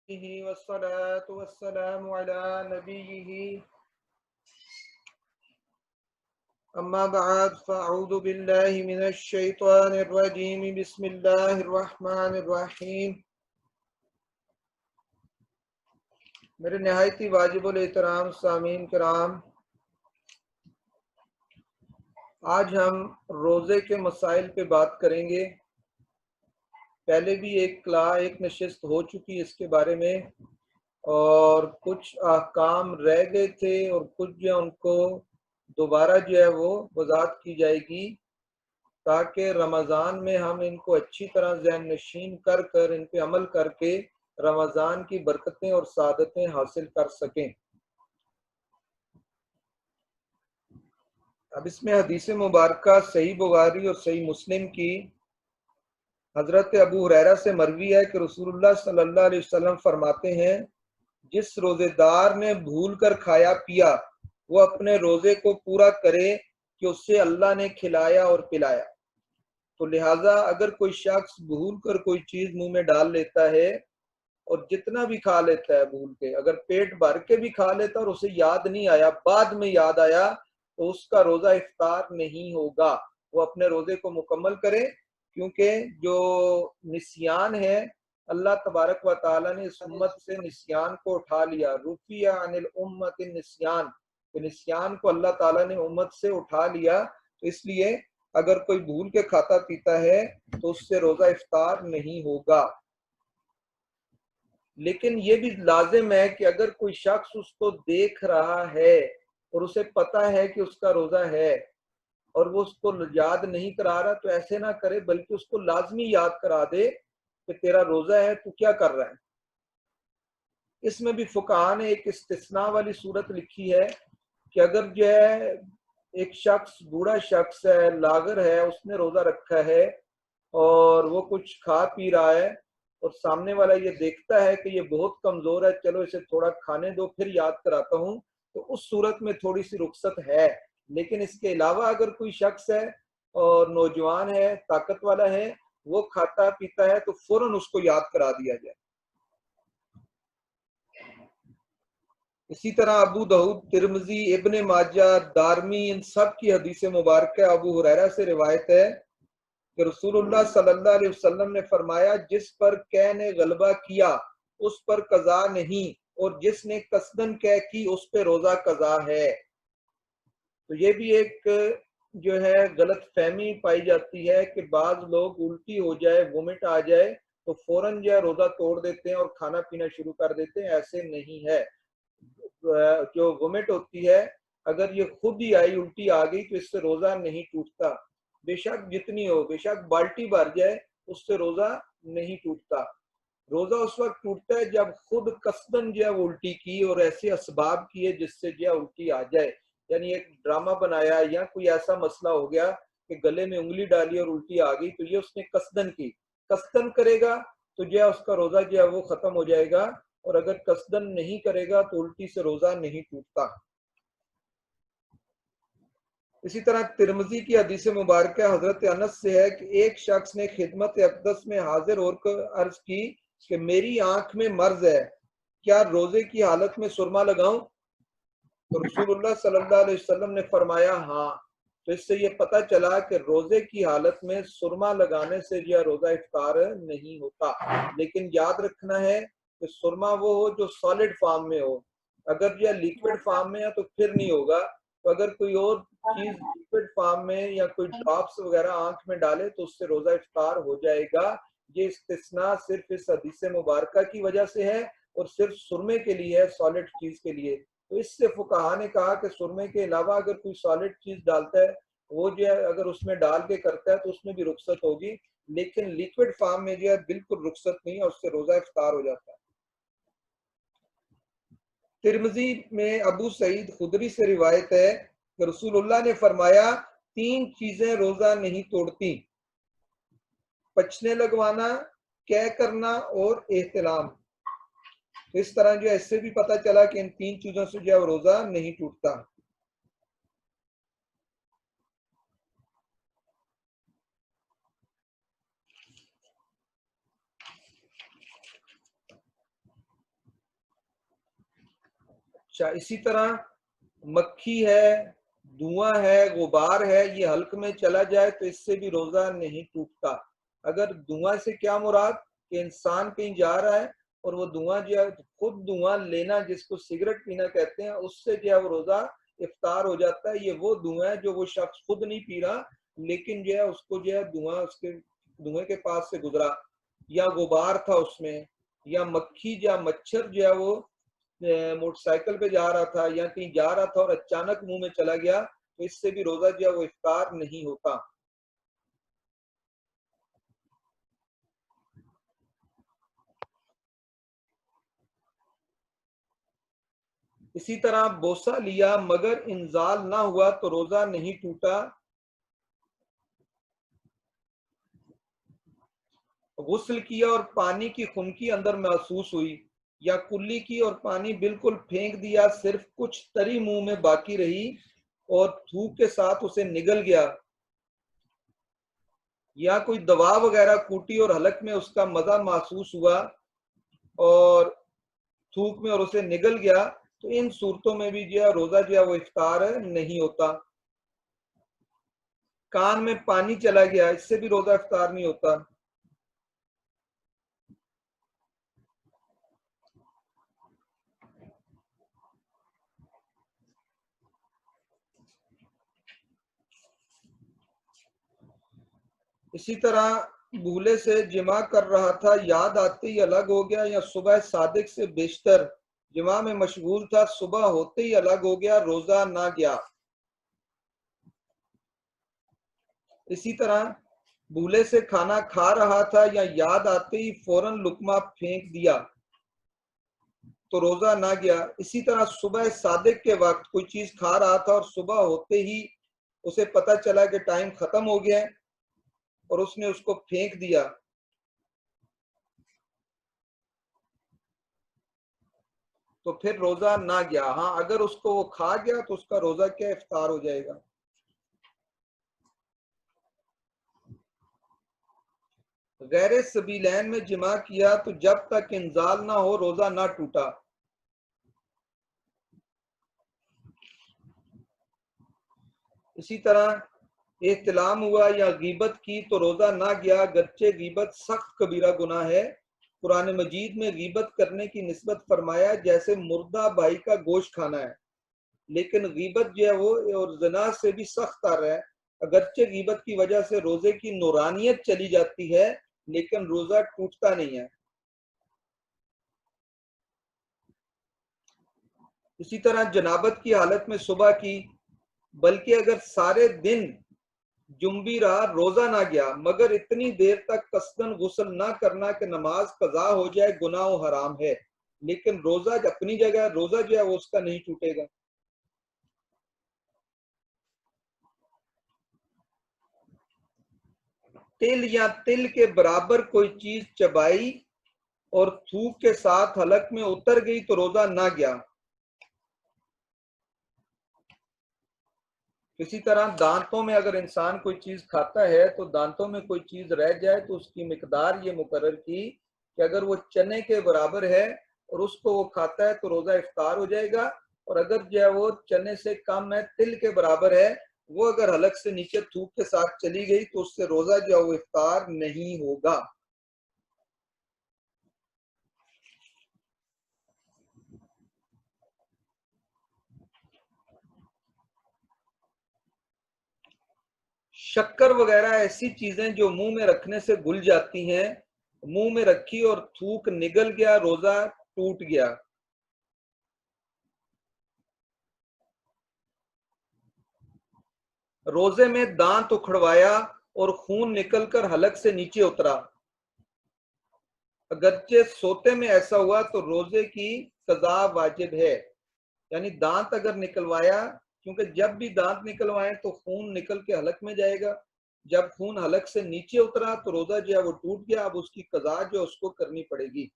والصلاة والسلام على نبيه أما بعد فأعوذ بالله من الشيطان الرجيم بسم الله الرحمن الرحیم۔ میرے نہایتی واجب الاحترام سامعین کرام، آج ہم روزے کے مسائل پہ بات کریں گے۔ پہلے بھی ایک نشست ہو چکی اس کے بارے میں، اور کچھ احکام رہ گئے تھے اور کچھ جو ان کو دوبارہ جو ہے وہ وضاحت کی جائے گی، تاکہ رمضان میں ہم ان کو اچھی طرح ذہن نشین کر ان پہ عمل کر کے رمضان کی برکتیں اور سعادتیں حاصل کر سکیں۔ اب اس میں حدیث مبارکہ صحیح بخاری اور صحیح مسلم کی حضرت ابو ہریرہ سے مروی ہے کہ رسول اللہ صلی اللہ علیہ وسلم فرماتے ہیں، جس روزے دار نے بھول کر کھایا پیا وہ اپنے روزے کو پورا کرے کہ اس سے اللہ نے کھلایا اور پلایا۔ تو لہٰذا اگر کوئی شخص بھول کر کوئی چیز منہ میں ڈال لیتا ہے اور جتنا بھی کھا لیتا ہے بھول کے، اگر پیٹ بھر کے بھی کھا لیتا اور اسے یاد نہیں آیا، بعد میں یاد آیا، تو اس کا روزہ افطار نہیں ہوگا۔ وہ اپنے روزے کو مکمل کرے، کیونکہ جو نسیان ہے اللہ تبارک و تعالیٰ نے اس امت سے نسیان کو اٹھا لیا۔ رفیع عن الامت النسیان، کہ نسیان کو اللہ تعالیٰ نے امت سے اٹھا لیا، تو اس لیے اگر کوئی بھول کے کھاتا پیتا ہے تو اس سے روزہ افطار نہیں ہوگا۔ لیکن یہ بھی لازم ہے کہ اگر کوئی شخص اس کو دیکھ رہا ہے اور اسے پتا ہے کہ اس کا روزہ ہے اور وہ اس کو یاد نہیں کرا رہا، تو ایسے نہ کرے، بلکہ اس کو لازمی یاد کرا دے کہ تیرا روزہ ہے، تو کیا کر رہا ہے۔ اس میں بھی فقہاء نے ایک استثناء والی صورت لکھی ہے کہ اگر جو ہے ایک شخص، بوڑھا شخص ہے، لاغر ہے، اس نے روزہ رکھا ہے اور وہ کچھ کھا پی رہا ہے اور سامنے والا یہ دیکھتا ہے کہ یہ بہت کمزور ہے، چلو اسے تھوڑا کھانے دو پھر یاد کراتا ہوں، تو اس صورت میں تھوڑی سی رخصت ہے۔ لیکن اس کے علاوہ اگر کوئی شخص ہے اور نوجوان ہے، طاقت والا ہے، وہ کھاتا پیتا ہے، تو فوراً اس کو یاد کرا دیا جائے۔ اسی طرح ابو داؤد، ترمذی، ابن ماجہ، دارمی، ان سب کی حدیث مبارکہ ابو ہریرہ سے روایت ہے کہ رسول اللہ صلی اللہ علیہ وسلم نے فرمایا، جس پر قے نے غلبہ کیا اس پر قضا نہیں، اور جس نے قصدن قے کی اس پہ روزہ قضا ہے۔ تو یہ بھی ایک جو ہے غلط فہمی پائی جاتی ہے کہ بعض لوگ الٹی ہو جائے، وومٹ آ جائے تو فوراً جو ہے روزہ توڑ دیتے ہیں اور کھانا پینا شروع کر دیتے ہیں۔ ایسے نہیں ہے۔ جو وومٹ ہوتی ہے، اگر یہ خود ہی آئی، الٹی آ گئی، تو اس سے روزہ نہیں ٹوٹتا، بے شک جتنی ہو، بے شک بالٹی بھر جائے، اس سے روزہ نہیں ٹوٹتا۔ روزہ اس وقت ٹوٹتا ہے جب خود قصدن جو ہے وہ الٹی کی اور ایسے اسباب کیے جس سے جو ہے الٹی آ جائے، یعنی ایک ڈرامہ بنایا یا کوئی ایسا مسئلہ ہو گیا کہ گلے میں انگلی ڈالی اور الٹی آ گئی، تو یہ اس نے قصدن کی۔ قصدن کرے گا تو جو ہے اس کا روزہ جو ہے وہ ختم ہو جائے گا، اور اگر قصدن نہیں کرے گا تو الٹی سے روزہ نہیں ٹوٹتا۔ اسی طرح ترمذی کی حدیث مبارکہ حضرت انس سے ہے کہ ایک شخص نے خدمت اقدس میں حاضر ہو کر عرض کی کہ میری آنکھ میں مرض ہے، کیا روزے کی حالت میں سرما لگاؤں؟ تو رسول اللہ صلی اللہ علیہ وسلم نے فرمایا ہاں۔ تو اس سے یہ پتہ چلا کہ روزے کی حالت میں سرما لگانے سے جو روزہ افطار نہیں ہوتا۔ لیکن یاد رکھنا ہے کہ سرما وہ ہو جو سالڈ فارم میں ہو، اگر جو لیکوڈ فارم میں ہے تو پھر نہیں ہوگا۔ تو اگر کوئی اور چیز لیکوڈ فارم میں یا کوئی ڈراپس وغیرہ آنکھ میں ڈالے تو اس سے روزہ افطار ہو جائے گا۔ یہ استثناء صرف اس حدیث مبارکہ کی وجہ سے ہے اور صرف سرمے کے لیے ہے، سالڈ چیز کے لیے۔ تو اس سے فقہاء نے کہا کہ سرمے کے علاوہ اگر کوئی سالڈ چیز ڈالتا ہے، وہ جو ہے اگر اس میں ڈال کے کرتا ہے تو اس میں بھی رخصت ہوگی، لیکن لیکوڈ فارم میں جو ہے بالکل رخصت نہیں ہے، اس سے روزہ افطار ہو جاتا ہے۔ ترمذی میں ابو سعید خدری سے روایت ہے کہ رسول اللہ نے فرمایا، تین چیزیں روزہ نہیں توڑتی: پچنے لگوانا، قے کرنا اور احتلام۔ اس طرح جو ہے اس سے بھی پتہ چلا کہ ان تین چیزوں سے جو ہے روزہ نہیں ٹوٹتا۔ اچھا، اسی طرح مکھی ہے، دھواں ہے، غبار ہے، یہ حلق میں چلا جائے تو اس سے بھی روزہ نہیں ٹوٹتا۔ اگر دھواں سے کیا مراد کہ انسان کہیں جا رہا ہے اور وہ دھواں جو ہے خود دھواں لینا، جس کو سگریٹ پینا کہتے ہیں، اس سے جو ہے وہ روزہ افطار ہو جاتا ہے۔ یہ وہ دھواں ہے جو وہ شخص خود نہیں پی رہا، لیکن جو ہے اس کو جو ہے دھواں اس کے دھوئیں کے پاس سے گزرا، یا غبار تھا اس میں، یا مکھی یا مچھر جو ہے وہ موٹر سائیکل پہ جا رہا تھا یا کہیں جا رہا تھا اور اچانک منہ میں چلا گیا، تو اس سے بھی روزہ جو ہے وہ افطار نہیں ہوتا۔ اسی طرح بوسہ لیا مگر انزال نہ ہوا تو روزہ نہیں ٹوٹا۔ غسل کیا اور پانی کی خنکی اندر محسوس ہوئی، یا کلی کی اور پانی بالکل پھینک دیا، صرف کچھ تری منہ میں باقی رہی اور تھوک کے ساتھ اسے نگل گیا، یا کوئی دوا وغیرہ کوٹی اور حلق میں اس کا مزہ محسوس ہوا اور تھوک میں اور اسے نگل گیا، تو ان صورتوں میں بھی جو ہے روزہ جو ہے وہ افطار نہیں ہوتا۔ کان میں پانی چلا گیا، اس سے بھی روزہ افطار نہیں ہوتا۔ اسی طرح بھولے سے جمع کر رہا تھا، یاد آتے ہی الگ ہو گیا، یا صبح صادق سے بیشتر جمع میں مشغول تھا، صبح ہوتے ہی الگ ہو گیا، روزہ نہ گیا۔ اسی طرح بھولے سے کھانا کھا رہا تھا، یا یاد آتے ہی فوراً لقمہ پھینک دیا تو روزہ نہ گیا۔ اسی طرح صبح صادق کے وقت کوئی چیز کھا رہا تھا اور صبح ہوتے ہی اسے پتہ چلا کہ ٹائم ختم ہو گیا اور اس نے اس کو پھینک دیا تو پھر روزہ نہ گیا۔ ہاں، اگر اس کو وہ کھا گیا تو اس کا روزہ کیا افطار ہو جائے گا۔ غیر سبیلین میں جمع کیا تو جب تک انزال نہ ہو روزہ نہ ٹوٹا۔ اسی طرح احتلام ہوا یا غیبت کی تو روزہ نہ گیا، گرچہ غیبت سخت کبیرہ گناہ ہے۔ قرآن مجید میں غیبت کرنے کی نسبت فرمایا جیسے مردہ بھائی کا گوشت کھانا ہے، لیکن غیبت جو ہے وہ اور زنا سے بھی سخت تر ہے۔ اگرچہ غیبت کی وجہ سے روزے کی نورانیت چلی جاتی ہے، لیکن روزہ ٹوٹتا نہیں ہے۔ اسی طرح جنابت کی حالت میں صبح کی، بلکہ اگر سارے دن جنبی رہا روزہ نہ گیا، مگر اتنی دیر تک قصدن غسل نہ کرنا کہ نماز قضا ہو جائے، گناہ و حرام ہے، لیکن روزہ اپنی جگہ، روزہ جو ہے وہ اس کا نہیں ٹوٹے گا۔ تل یا تل کے برابر کوئی چیز چبائی اور تھوک کے ساتھ حلق میں اتر گئی تو روزہ نہ گیا۔ اسی طرح دانتوں میں اگر انسان کوئی چیز کھاتا ہے تو دانتوں میں کوئی چیز رہ جائے تو اس کی مقدار یہ مقرر کی کہ اگر وہ چنے کے برابر ہے اور اس کو وہ کھاتا ہے تو روزہ افطار ہو جائے گا، اور اگر جو ہے وہ چنے سے کم ہے، تل کے برابر ہے، وہ اگر حلق سے نیچے تھوک کے ساتھ چلی گئی تو اس سے روزہ جو ہے وہ افطار نہیں ہوگا۔ شکر وغیرہ ایسی چیزیں جو منہ میں رکھنے سے گل جاتی ہیں، منہ میں رکھی اور تھوک نگل گیا، روزہ ٹوٹ گیا۔ روزے میں دانت اکھڑوایا اور خون نکل کر حلق سے نیچے اترا، اگرچہ سوتے میں ایسا ہوا تو روزے کی قضا واجب ہے۔ یعنی دانت اگر نکلوایا، کیونکہ جب بھی دانت نکلوائیں تو خون نکل کے حلق میں جائے گا، جب خون حلق سے نیچے اترا تو روزہ جو ہے وہ ٹوٹ گیا، اب اس کی قضا جو اس کو کرنی پڑے گی۔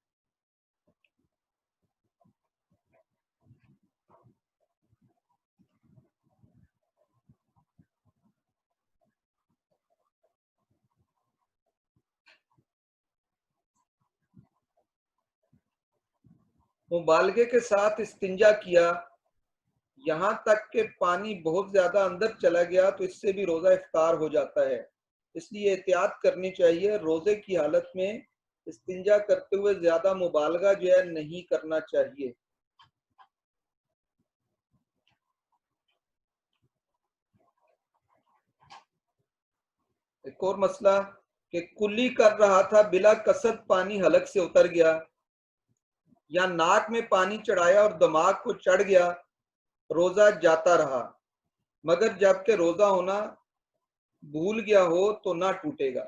مبالغے کے ساتھ استنجا کیا یہاں تک کہ پانی بہت زیادہ اندر چلا گیا تو اس سے بھی روزہ افطار ہو جاتا ہے. اس لیے احتیاط کرنی چاہیے. روزے کی حالت میں استنجا کرتے ہوئے زیادہ مبالغہ جو ہے نہیں کرنا چاہیے. ایک اور مسئلہ کہ کلی کر رہا تھا، بلا قصد پانی حلق سے اتر گیا، یا ناک میں پانی چڑھایا اور دماغ کو چڑھ گیا، روزہ جاتا رہا، مگر جب کہ روزہ ہونا بھول گیا ہو تو نہ ٹوٹے گا.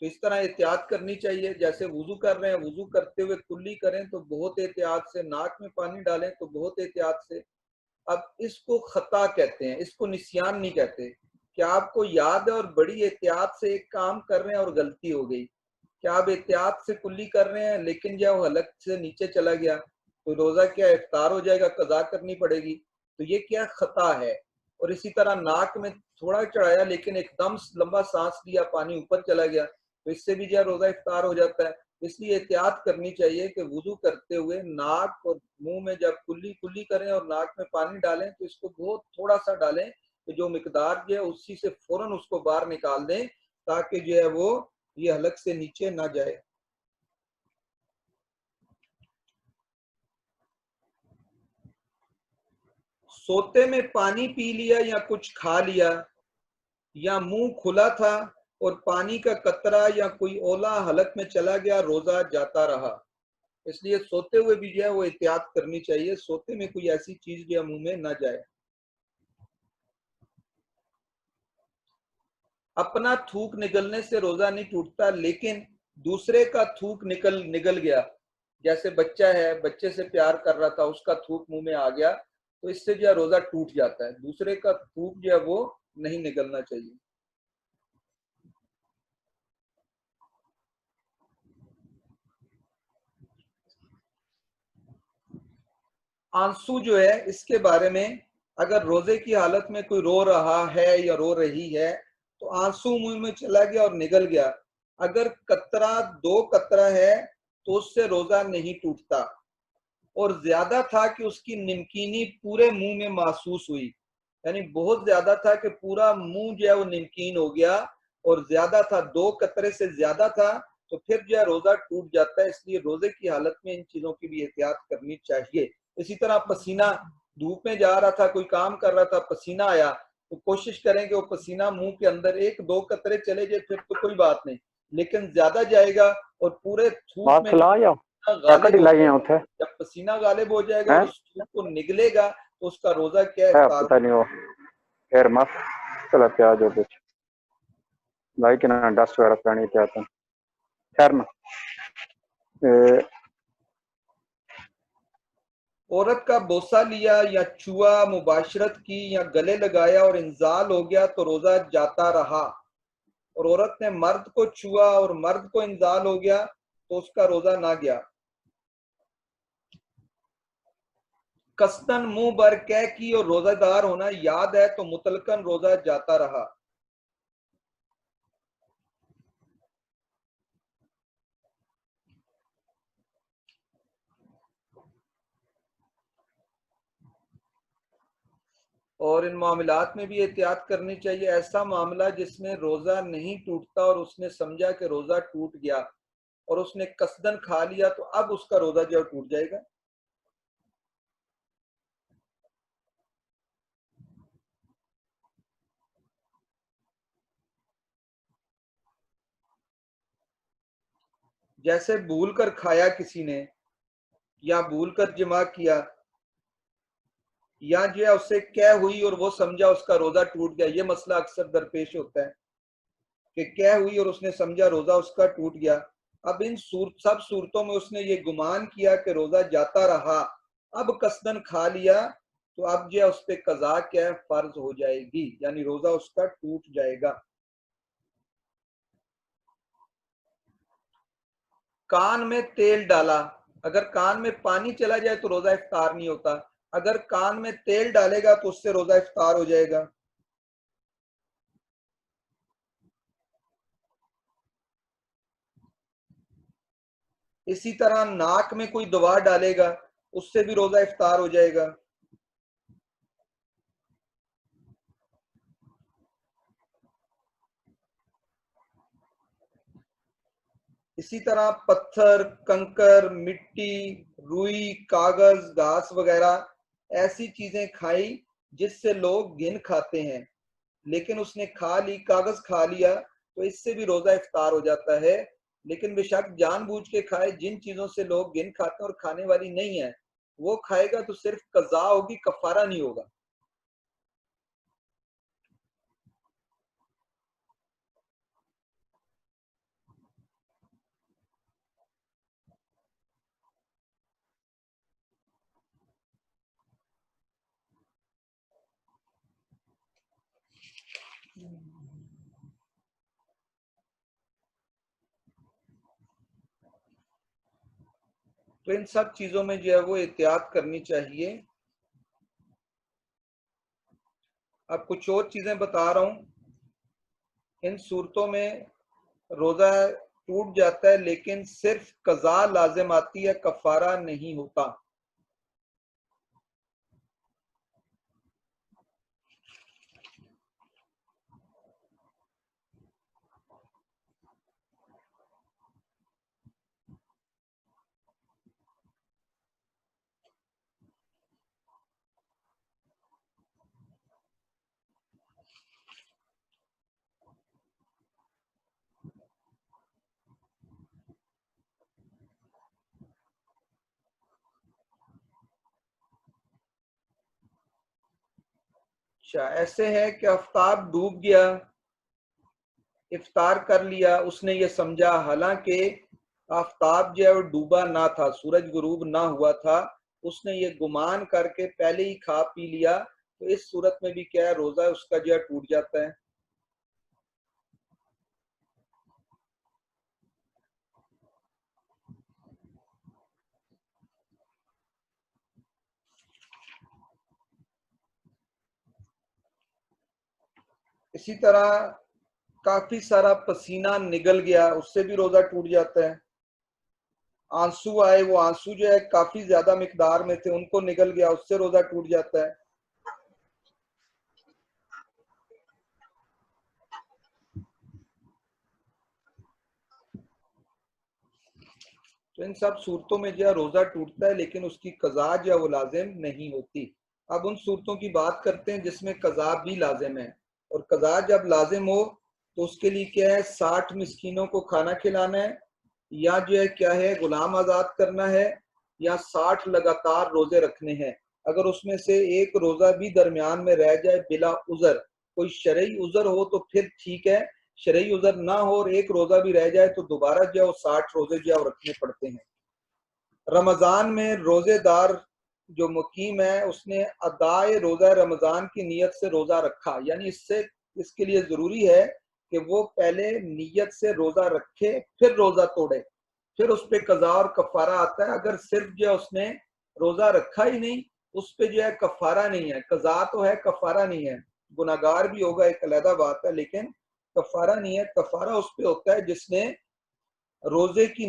تو اس طرح احتیاط کرنی چاہیے. جیسے وضو کر رہے ہیں، وضو کرتے ہوئے کلی کریں تو بہت احتیاط سے، ناک میں پانی ڈالیں تو بہت احتیاط سے. اب اس کو خطا کہتے ہیں، اس کو نسیان نہیں کہتے. کہ آپ کو یاد ہے اور بڑی احتیاط سے ایک کام کر رہے ہیں اور غلطی ہو گئی، کہ آپ احتیاط سے کلی کر رہے ہیں لیکن جب وہ حلق سے نیچے چلا گیا تو روزہ کیا افطار ہو جائے گا، قضا کرنی پڑے گی. تو یہ کیا خطا ہے. اور اسی طرح ناک میں تھوڑا چڑھایا لیکن ایک دم لمبا سانس لیا، پانی اوپر چلا گیا تو اس سے بھی جو روزہ افطار ہو جاتا ہے. اس لیے احتیاط کرنی چاہیے کہ وضو کرتے ہوئے ناک اور منہ میں جب کلی کریں اور ناک میں پانی ڈالیں تو اس کو بہت تھوڑا سا ڈالیں کہ جو مقدار جو ہے اسی سے فوراً اس کو باہر نکال دیں تاکہ جو ہے وہ یہ حلق سے نیچے نہ جائے. سوتے میں پانی پی لیا یا کچھ کھا لیا، یا منہ کھلا تھا اور پانی کا قطرہ یا کوئی اولا حلق میں چلا گیا، روزہ جاتا رہا. اس لیے سوتے ہوئے بھی جو ہے وہ احتیاط کرنی چاہیے، سوتے میں کوئی ایسی چیز جو ہے منہ میں نہ جائے. اپنا تھوک نگلنے سے روزہ نہیں ٹوٹتا، لیکن دوسرے کا تھوک نگل گیا. جیسے بچہ ہے، بچے سے پیار کر رہا تھا، اس کا تھوک منہ میں آ گیا تو اس سے جو ہے روزہ ٹوٹ جاتا ہے. دوسرے کا تھوک جو ہے وہ نہیں نگلنا چاہیے. آنسو جو ہے اس کے بارے میں، اگر روزے کی حالت میں کوئی رو رہا ہے یا رو رہی ہے تو آنسو منہ میں چلا گیا اور نگل گیا، اگر قطرہ 2 قطرہ ہے تو اس سے روزہ نہیں ٹوٹتا. اور زیادہ تھا کہ اس کی نمکینی پورے منہ میں محسوس ہوئی، یعنی بہت زیادہ تھا کہ پورا منہ جو ہے وہ نمکین ہو گیا، اور زیادہ تھا 2 قطرے سے زیادہ تھا تو پھر جو ہے روزہ ٹوٹ جاتا ہے. اس لیے روزے کی حالت میں ان چیزوں کی بھی احتیاط کرنی چاہیے. اسی طرح پسینہ، دھوپ میں جا رہا تھا، کوئی کام کر رہا تھا، پسینہ آیا تو کوشش کریں کہ وہ پسینہ منہ کے اندر 1-2 قطرے چلے جائے پھر تو کوئی بات نہیں، لیکن زیادہ جائے گا اور پورے تھوک میں غالب ہو جائے گا، جب پسینہ غالب ہو جائے گا اور اس تھوک کو نگلے گا تو اس کا روزہ کیا ہے افطار. پتہ نہیں ہو خیر مت چلا پیاز ہو کچھ بھائی کہ نا ڈسٹ وغیرہ پانی پہ آتا خیر نا. عورت کا بوسہ لیا یا چھوا، مباشرت کی یا گلے لگایا اور انزال ہو گیا تو روزہ جاتا رہا. اور عورت نے مرد کو چھوا اور مرد کو انزال ہو گیا تو اس کا روزہ نہ گیا. قصدن منہ بر کہہ کی اور روزہ دار ہونا یاد ہے تو مطلقاً روزہ جاتا رہا. اور ان معاملات میں بھی احتیاط کرنی چاہیے. ایسا معاملہ جس میں روزہ نہیں ٹوٹتا اور اس نے سمجھا کہ روزہ ٹوٹ گیا اور اس نے قصدن کھا لیا تو اب اس کا روزہ جو ٹوٹ جائے گا. جیسے بھول کر کھایا کسی نے، یا بھول کر جمع کیا، یا جو ہے اس سے کہہ ہوئی اور وہ سمجھا اس کا روزہ ٹوٹ گیا. یہ مسئلہ اکثر درپیش ہوتا ہے کہ کہہ ہوئی اور اس نے سمجھا روزہ اس کا ٹوٹ گیا. اب ان سب صورتوں میں اس نے یہ گمان کیا کہ روزہ جاتا رہا، اب قصدن کھا لیا تو اب جو ہے اس پہ قضا کیا ہے فرض ہو جائے گی، یعنی روزہ اس کا ٹوٹ جائے گا. کان میں تیل ڈالا، اگر کان میں پانی چلا جائے تو روزہ افطار نہیں ہوتا، اگر کان میں تیل ڈالے گا تو اس سے روزہ افطار ہو جائے گا. اسی طرح ناک میں کوئی دوا ڈالے گا اس سے بھی روزہ افطار ہو جائے گا. اسی طرح پتھر، کنکر، مٹی، روئی، کاغذ، گھاس وغیرہ ایسی چیزیں کھائی جس سے لوگ گن کھاتے ہیں، لیکن اس نے کھا لی، کاغذ کھا لیا تو اس سے بھی روزہ افطار ہو جاتا ہے، لیکن بے شک جان بوجھ کے کھائے جن چیزوں سے لوگ گن کھاتے ہیں اور کھانے والی نہیں ہے وہ کھائے گا تو صرف قضا ہوگی، کفارہ نہیں ہوگا۔ تو ان سب چیزوں میں جو ہے وہ احتیاط کرنی چاہیے۔ اب کچھ اور چیزیں بتا رہا ہوں۔ ان صورتوں میں روزہ ٹوٹ جاتا ہے لیکن صرف قضا لازم آتی ہے، کفارہ نہیں ہوتا۔ اچھا، ایسے ہے کہ آفتاب ڈوب گیا، افطار کر لیا، اس نے یہ سمجھا حالانکہ آفتاب جو ہے وہ ڈوبا نہ تھا، سورج غروب نہ ہوا تھا، اس نے یہ گمان کر کے پہلے ہی کھا پی لیا، تو اس صورت میں بھی کیا ہے، روزہ اس کا جو ہے ٹوٹ جاتا ہے۔ اسی طرح کافی سارا پسینہ نگل گیا، اس سے بھی روزہ ٹوٹ جاتا ہے۔ آنسو آئے، وہ آنسو جو ہے کافی زیادہ مقدار میں تھے، ان کو نگل گیا، اس سے روزہ ٹوٹ جاتا ہے۔ تو ان سب صورتوں میں جو ہے روزہ ٹوٹتا ہے لیکن اس کی قضا جو ہے وہ لازم نہیں ہوتی۔ اب ان صورتوں کی بات کرتے ہیں جس میں قضا بھی لازم ہے، اور قضا جب لازم ہو تو اس کے لیے کیا ہے، 60 مسکینوں کو کھانا کھلانا ہے، یا جو ہے کیا ہے، غلام آزاد کرنا ہے، یا 60 لگاتار روزے رکھنے ہیں۔ اگر اس میں سے ایک روزہ بھی درمیان میں رہ جائے بلا عذر، کوئی شرعی عذر ہو تو پھر ٹھیک ہے، شرعی عذر نہ ہو اور ایک روزہ بھی رہ جائے تو دوبارہ جو ہے وہ 60 روزے جو ہے وہ رکھنے پڑتے ہیں۔ رمضان میں روزے دار جو مقیم ہے اس نے ادائے روزہ رمضان کی نیت سے روزہ رکھا، یعنی اس کے لیے ضروری ہے کہ وہ پہلے نیت سے روزہ رکھے پھر روزہ توڑے، پھر اس پہ قضا اور کفارہ آتا ہے۔ اگر صرف جو ہے اس نے روزہ رکھا ہی نہیں، اس پہ جو ہے کفارہ نہیں ہے، قضا تو ہے کفارہ نہیں ہے، گناہگار بھی ہوگا ایک علیحدہ بات ہے، لیکن کفارہ نہیں ہے۔ کفارہ اس پہ ہوتا ہے جس نے روزے کی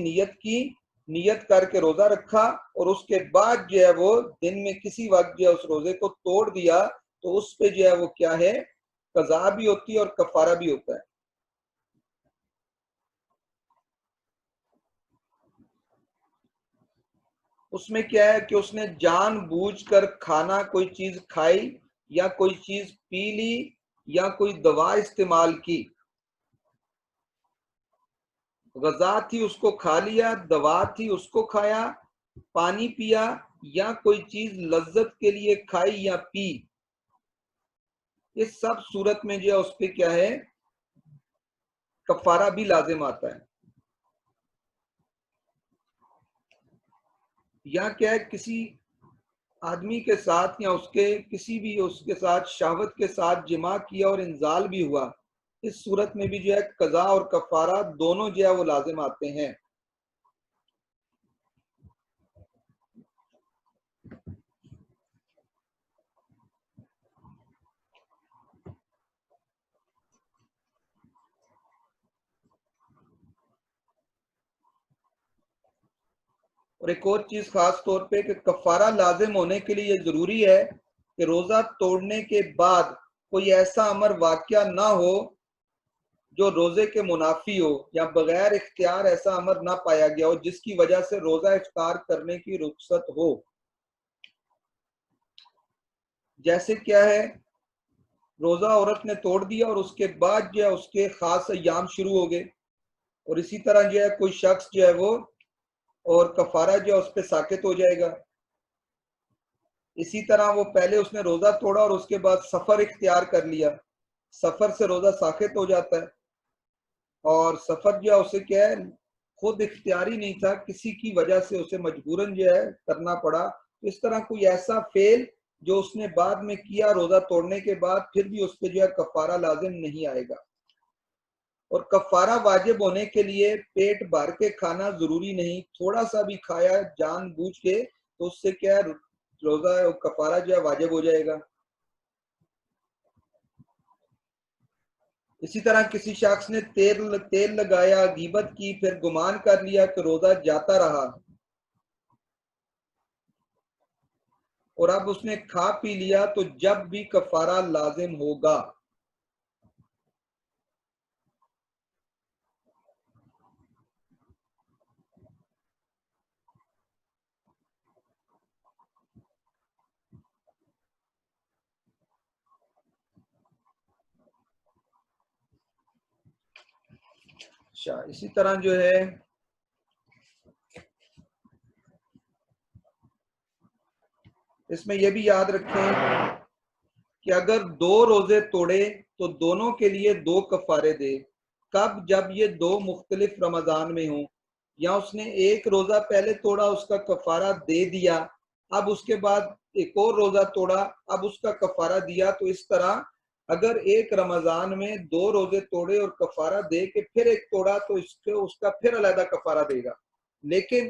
نیت کر کے روزہ رکھا اور اس کے بعد جو ہے وہ دن میں کسی وقت جو ہے اس روزے کو توڑ دیا، تو اس پہ جو ہے وہ کیا ہے، قضا بھی ہوتی ہے اور کفارہ بھی ہوتا ہے۔ اس میں کیا ہے کہ اس نے جان بوجھ کر کھانا کوئی چیز کھائی یا کوئی چیز پی لی یا کوئی دوا استعمال کی، غذا تھی اس کو کھا لیا، دوا تھی اس کو کھایا، پانی پیا یا کوئی چیز لذت کے لیے کھائی یا پی، اس سب صورت میں جو ہے اس پہ کیا ہے، کفارہ بھی لازم آتا ہے۔ یا کیا ہے، کسی آدمی کے ساتھ یا اس کے ساتھ شہوت کے ساتھ جماع کیا اور انزال بھی ہوا، اس صورت میں بھی جو ہے قضا اور کفارہ دونوں جو ہے وہ لازم آتے ہیں۔ اور ایک اور چیز خاص طور پہ کہ کفارہ لازم ہونے کے لیے یہ ضروری ہے کہ روزہ توڑنے کے بعد کوئی ایسا امر واقعہ نہ ہو جو روزے کے منافی ہو یا بغیر اختیار ایسا امر نہ پایا گیا ہو جس کی وجہ سے روزہ افطار کرنے کی رخصت ہو. جیسے کیا ہے، روزہ عورت نے توڑ دیا اور اس کے بعد جو ہے اس کے خاص ایام شروع ہو گئے، اور اسی طرح جو ہے کوئی شخص جو ہے وہ اور کفارہ جو ہے اس پہ ساقط ہو جائے گا. اسی طرح وہ پہلے اس نے روزہ توڑا اور اس کے بعد سفر اختیار کر لیا، سفر سے روزہ ساقط ہو جاتا ہے، اور سفر جو ہے اسے کیا ہے خود اختیاری نہیں تھا، کسی کی وجہ سے اسے مجبوراً جو ہے کرنا پڑا. اس طرح کوئی ایسا فعل جو اس نے بعد میں کیا روزہ توڑنے کے بعد، پھر بھی اس پہ جو ہے کفارہ لازم نہیں آئے گا. اور کفارہ واجب ہونے کے لیے پیٹ بھر کے کھانا ضروری نہیں، تھوڑا سا بھی کھایا جان بوجھ کے تو اس سے کیا ہے روزہ کفارہ جو ہے واجب ہو جائے گا. اسی طرح کسی شخص نے تیل لگایا، غیبت کی، پھر گمان کر لیا کہ روزہ جاتا رہا اور اب اس نے کھا پی لیا تو جب بھی کفارہ لازم ہوگا. اسی طرح جو ہے اس میں یہ بھی یاد رکھیں کہ اگر 2 روزے توڑے تو دونوں کے لیے 2 کفارے دے. کب؟ جب یہ 2 مختلف رمضان میں ہوں، یا اس نے ایک روزہ پہلے توڑا اس کا کفارہ دے دیا، اب اس کے بعد ایک اور روزہ توڑا اب اس کا کفارہ دیا. تو اس طرح اگر ایک رمضان میں 2 روزے توڑے اور کفارہ دے کے پھر ایک توڑا تو اس کا پھر علیحدہ کفارہ دے گا. لیکن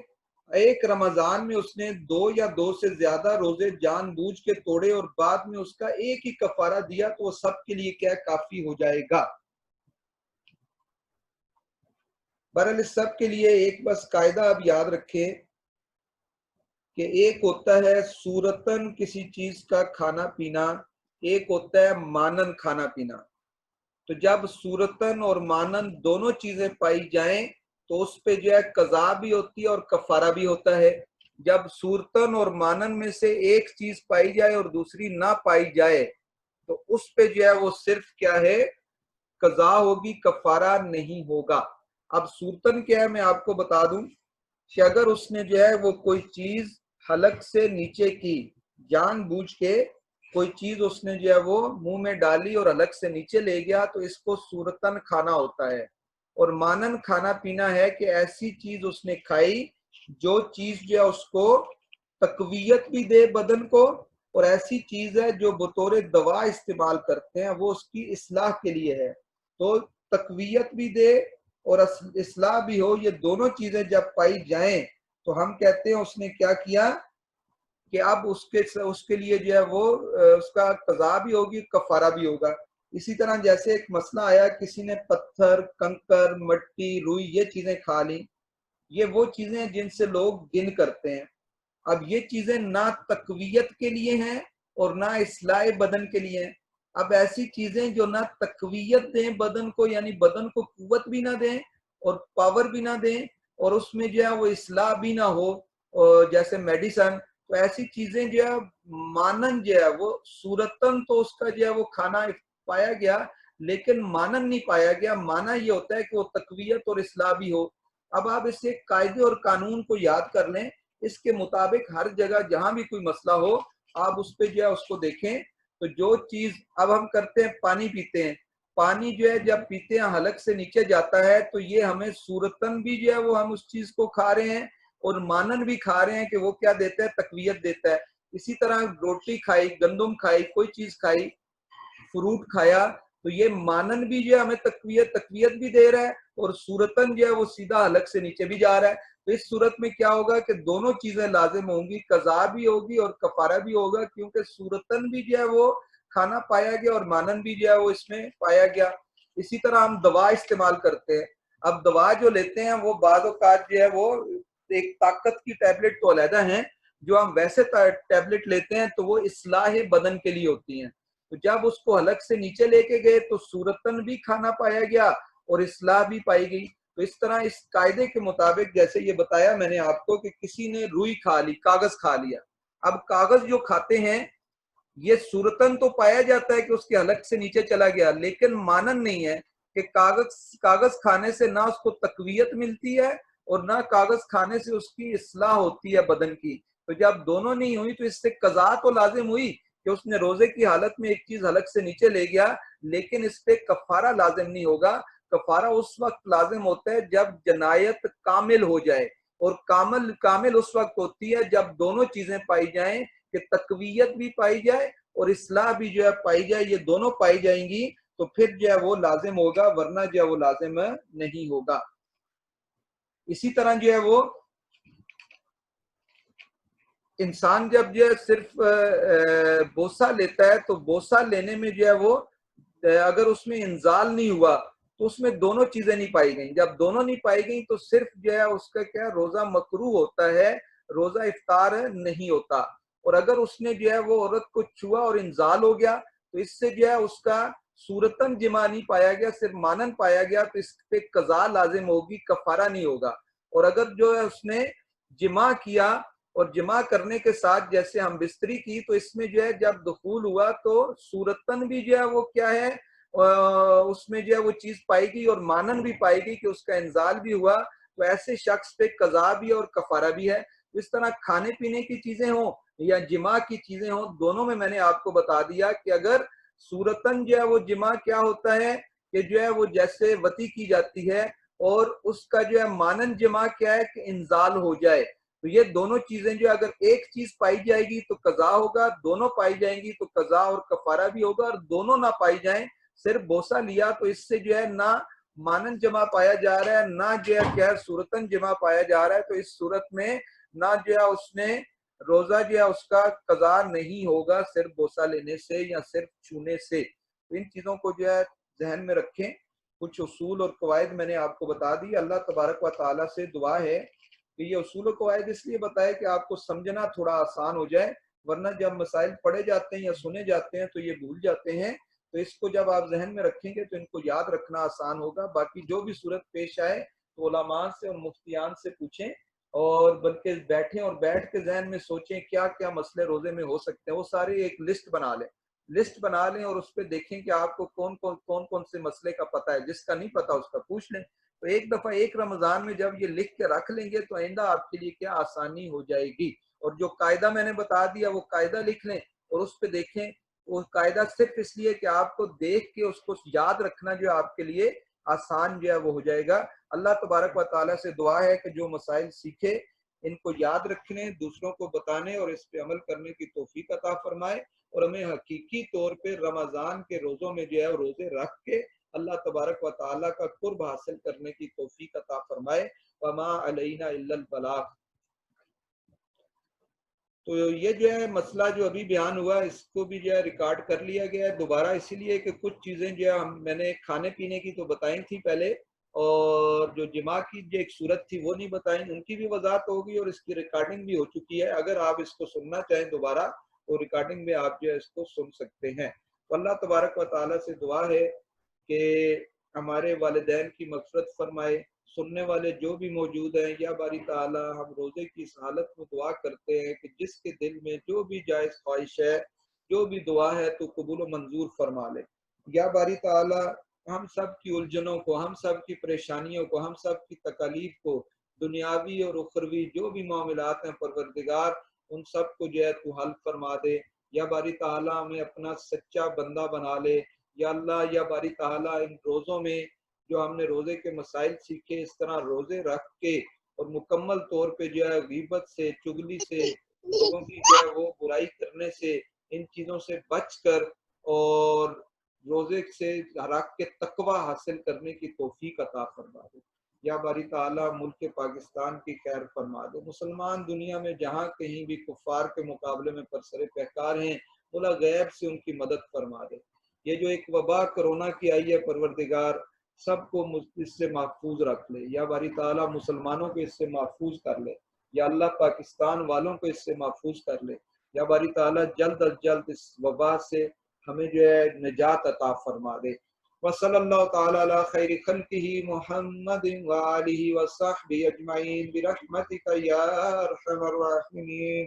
ایک رمضان میں اس نے 2 یا 2 سے زیادہ روزے جان بوجھ کے توڑے اور بعد میں اس کا ایک ہی کفارہ دیا تو وہ سب کے لیے کیا کافی ہو جائے گا. بہرحال اس سب کے لیے ایک بس قاعدہ اب یاد رکھیں کہ ایک ہوتا ہے صورتاً کسی چیز کا کھانا پینا، ایک ہوتا ہے مانن کھانا پینا. تو جب صورتاً اور مانن دونوں چیزیں پائی جائیں تو اس پہ جو ہے قضا بھی ہوتی ہے اور کفارہ بھی ہوتا ہے. جب صورتاً اور مانن میں سے ایک چیز پائی جائے اور دوسری نہ پائی جائے تو اس پہ جو ہے وہ صرف کیا ہے قضا ہوگی، کفارہ نہیں ہوگا. اب صورتاً کیا ہے میں آپ کو بتا دوں کہ اگر اس نے جو ہے وہ کوئی چیز حلق سے نیچے کی جان بوجھ کے کوئی چیز اس نے جو ہے وہ منہ میں ڈالی اور حلق سے نیچے لے گیا تو اس کو صورتاً کھانا ہوتا ہے. اور مانن کھانا پینا ہے کہ ایسی چیز اس نے کھائی جو چیز جو ہے اس کو تقویت بھی دے بدن کو، اور ایسی چیز ہے جو بطور دوا استعمال کرتے ہیں وہ اس کی اصلاح کے لیے ہے. تو تقویت بھی دے اور اصلاح بھی ہو، یہ دونوں چیزیں جب پائی جائیں تو ہم کہتے ہیں اس نے کیا کیا کہ اب اس کے لیے جو ہے وہ اس کا قضا بھی ہوگی، کفارہ بھی ہوگا. اسی طرح جیسے ایک مسئلہ آیا، کسی نے پتھر، کنکر، مٹی، روئی یہ چیزیں کھا لی، یہ وہ چیزیں جن سے لوگ گن کرتے ہیں. اب یہ چیزیں نہ تقویت کے لیے ہیں اور نہ اصلاح بدن کے لیے ہیں. اب ایسی چیزیں جو نہ تقویت دیں بدن کو، یعنی بدن کو قوت بھی نہ دیں اور پاور بھی نہ دیں، اور اس میں جو ہے وہ اصلاح بھی نہ ہو جیسے میڈیسن، تو ایسی چیزیں جو ہے مانن جو ہے وہ صورتاً تو اس کا جو ہے وہ کھانا پایا گیا لیکن مانن نہیں پایا گیا. مانا یہ ہوتا ہے کہ وہ تقویت اور اصلاح بھی ہو. اب آپ اس سے قاعدے اور قانون کو یاد کر لیں، اس کے مطابق ہر جگہ جہاں بھی کوئی مسئلہ ہو آپ اس پہ جو ہے اس کو دیکھیں. تو جو چیز اب ہم کرتے ہیں پانی پیتے ہیں، پانی جو ہے جب پیتے ہیں حلق سے نیچے جاتا ہے تو یہ ہمیں صورتاً بھی جو ہے وہ ہم اس چیز کو کھا رہے ہیں اور مانن بھی کھا رہے ہیں کہ وہ کیا دیتا ہے تقویت دیتا ہے. اسی طرح روٹی کھائی، گندم کھائی، کوئی چیز کھائی، فروٹ کھایا تو یہ مانن بھی جو ہے ہمیں تقویت بھی دے رہا ہے اور صورتاً جو ہے وہ سیدھا حلق سے نیچے بھی جا رہا ہے. تو اس صورت میں کیا ہوگا کہ دونوں چیزیں لازم ہوں گی، قضا بھی ہوگی اور کفارہ بھی ہوگا، کیونکہ صورتاً بھی جو ہے وہ کھانا پایا گیا اور مانن بھی جو ہے وہ اس میں پایا گیا. اسی طرح ہم دوا استعمال کرتے ہیں. اب دوا جو لیتے ہیں وہ بعض اوقات جو ہے وہ ایک طاقت کی ٹیبلٹ تو علیحدہ ہیں، جو ہم ویسے ٹیبلٹ لیتے ہیں تو وہ اصلاح بدن کے لیے ہوتی ہیں. تو جب اس کو حلق سے نیچے لے کے گئے تو صورتاً بھی کھانا پایا گیا اور اصلاح بھی پائی گئی۔ تو اس طرح اس قاعدے کے مطابق جیسے یہ بتایا میں نے آپ کو کہ کسی نے روئی کھا لی، کاغذ کھا لیا، اب کاغذ جو کھاتے ہیں یہ صورتاً تو پایا جاتا ہے کہ اس کے حلق سے نیچے چلا گیا، لیکن مانن نہیں ہے کہ کاغذ کھانے سے نہ اس کو تقویت ملتی ہے اور نہ کاغذ کھانے سے اس کی اصلاح ہوتی ہے بدن کی۔ تو جب دونوں نہیں ہوئی تو اس سے قضا تو لازم ہوئی کہ اس نے روزے کی حالت میں ایک چیز حلق سے نیچے لے گیا، لیکن اس پہ کفارہ لازم نہیں ہوگا۔ کفارہ اس وقت لازم ہوتا ہے جب جنایت کامل ہو جائے، اور کامل اس وقت ہوتی ہے جب دونوں چیزیں پائی جائیں کہ تقویت بھی پائی جائے اور اصلاح بھی جو ہے پائی جائے، یہ دونوں پائی جائیں گی تو پھر جو ہے وہ لازم ہوگا، ورنہ جو ہے وہ لازم نہیں ہوگا۔ اسی طرح جو ہے وہ انسان جب جو ہے صرف بوسہ لیتا ہے تو بوسہ لینے میں جو ہے وہ اگر اس میں انزال نہیں ہوا تو اس میں دونوں چیزیں نہیں پائی گئیں۔ جب دونوں نہیں پائی گئیں تو صرف جو ہے اس کا کیا روزہ مکروہ ہوتا ہے، روزہ افطار نہیں ہوتا۔ اور اگر اس نے جو ہے وہ عورت کو چھوا اور انزال ہو گیا تو اس سے جو ہے اس کا صورتاً جماع نہیں پایا گیا، صرف مانن پایا گیا، تو اس پہ قضا لازم ہوگی، کفارہ نہیں ہوگا۔ اور اگر جو ہے اس نے جماع کیا اور جماع کرنے کے ساتھ جیسے ہم بستری کی تو اس میں جو ہے جب دخول ہوا تو صورتاً بھی جو ہے وہ کیا ہے اس میں جو ہے وہ چیز پائی گئی اور مانن بھی پائی گئی کہ اس کا انزال بھی ہوا، تو ایسے شخص پہ قضا بھی اور کفارہ بھی ہے۔ اس طرح کھانے پینے کی چیزیں ہوں یا جماع کی چیزیں ہوں، دونوں میں نے آپ کو بتا دیا کہ اگر صورتاً جو ہے وہ جماع کیا ہوتا ہے کہ جو ہے وہ جیسے وطی کی جاتی ہے، اور اس کا جو ہے مانن جماع کیا ہے کہ انزال ہو جائے، تو یہ دونوں چیزیں جو اگر ایک چیز پائی جائے گی تو قضا ہوگا، دونوں پائی جائیں گی تو قضا اور کفارہ بھی ہوگا، اور دونوں نہ پائی جائیں، صرف بوسہ لیا تو اس سے جو ہے نہ مانن جمع پایا جا رہا ہے نہ جو ہے کیا صورتاً جمع پایا جا رہا ہے، تو اس صورت میں نہ جو ہے اس نے روزہ جو ہے اس کا قضا نہیں ہوگا صرف بوسہ لینے سے یا صرف چھونے سے۔ ان چیزوں کو جو ہے ذہن میں رکھیں۔ کچھ اصول اور قواعد میں نے آپ کو بتا دی۔ اللہ تبارک و تعالیٰ سے دعا ہے کہ یہ اصول و قواعد اس لیے بتائے کہ آپ کو سمجھنا تھوڑا آسان ہو جائے، ورنہ جب مسائل پڑھے جاتے ہیں یا سنے جاتے ہیں تو یہ بھول جاتے ہیں۔ تو اس کو جب آپ ذہن میں رکھیں گے تو ان کو یاد رکھنا آسان ہوگا۔ باقی جو بھی صورت پیش آئے تو علماء سے اور مفتیان سے پوچھیں، اور بلکہ بیٹھیں اور بیٹھ کے ذہن میں سوچیں کیا کیا مسئلے روزے میں ہو سکتے ہیں، وہ سارے ایک لسٹ بنا لیں اور اس پہ دیکھیں کہ آپ کو کون سے مسئلے کا پتہ ہے، جس کا نہیں پتہ اس کا پوچھ لیں۔ تو ایک دفعہ ایک رمضان میں جب یہ لکھ کے رکھ لیں گے تو آئندہ آپ کے لیے کیا آسانی ہو جائے گی۔ اور جو قاعدہ میں نے بتا دیا وہ قاعدہ لکھ لیں اور اس پہ دیکھیں، وہ قاعدہ صرف اس لیے کہ آپ کو دیکھ کے اس کو یاد رکھنا جو آپ کے لیے آسان جو ہے وہ ہو جائے گا۔ اللہ تبارک و تعالیٰ سے دعا ہے کہ جو مسائل سیکھے ان کو یاد رکھنے، دوسروں کو بتانے اور اس پہ عمل کرنے کی توفیق عطا فرمائے، اور ہمیں حقیقی طور پہ رمضان کے روزوں میں جو ہے روزے رکھ کے اللہ تبارک و تعالیٰ کا قرب حاصل کرنے کی توفیق عطا فرمائے۔ وما علینا الا البلاغ۔ تو یہ جو ہے مسئلہ جو ابھی بیان ہوا اس کو بھی جو ہے ریکارڈ کر لیا گیا ہے دوبارہ، اسی لیے کہ کچھ چیزیں جو ہے میں نے کھانے پینے کی تو بتائی تھی پہلے، اور جو جماع کی جو ایک صورت تھی وہ نہیں بتائیں، ان کی بھی وضاحت ہوگی اور اس کی ریکارڈنگ بھی ہو چکی ہے۔ اگر آپ اس کو سننا چاہیں دوبارہ تو ریکارڈنگ میں آپ جو ہے اس کو سن سکتے ہیں۔ تو اللہ تبارک و تعالیٰ سے دعا ہے کہ ہمارے والدین کی مغفرت فرمائے۔ سننے والے جو بھی موجود ہیں، یا باری تعالیٰ ہم روزے کی اس حالت میں دعا کرتے ہیں کہ جس کے دل میں جو بھی جائز خواہش ہے، جو بھی دعا ہے تو قبول و منظور فرما لے۔ یا باری تعالیٰ ہم سب کی الجھنوں کو، ہم سب کی پریشانیوں کو، ہم سب کی تکالیف کو، دنیاوی اور اخروی جو بھی معاملات ہیں پروردگار ان سب کو جو ہے تو حل فرما دے۔ یا باری تعالیٰ ہمیں اپنا سچا بندہ بنا لے۔ یا اللہ، یا باری تعالیٰ ان روزوں میں جو ہم نے روزے کے مسائل سیکھے، اس طرح روزے رکھ کے اور مکمل طور پہ جو ہے غیبت سے، چگلی سے، لوگوں کی جو ہے وہ برائی کرنے سے، ان چیزوں سے بچ کر اور روزے سے رکھ کے تقوی حاصل کرنے کی توفیق عطا فرما دے۔ یا باری تعالیٰ ملک پاکستان کی خیر فرما دے۔ مسلمان دنیا میں جہاں کہیں بھی کفار کے مقابلے میں برسر پیکار ہیں، مولا غیب سے ان کی مدد فرما دے۔ یہ جو ایک وبا کرونا کی آئی ہے پروردگار سب کو اس سے محفوظ رکھ لے۔ یا باری تعالیٰ مسلمانوں کو اس سے محفوظ کر لے۔ یا اللہ پاکستان والوں کو اس سے محفوظ کر لے۔ یا باری تعالیٰ جلد از جلد اس وبا سے ہمیں جو ہے نجات عطا فرما دے۔ وصلی اللہ تعالی علی خیر خلقہ محمد وآلہ وصحبہ اجمعین برحمتک یا ارحم الراحمین.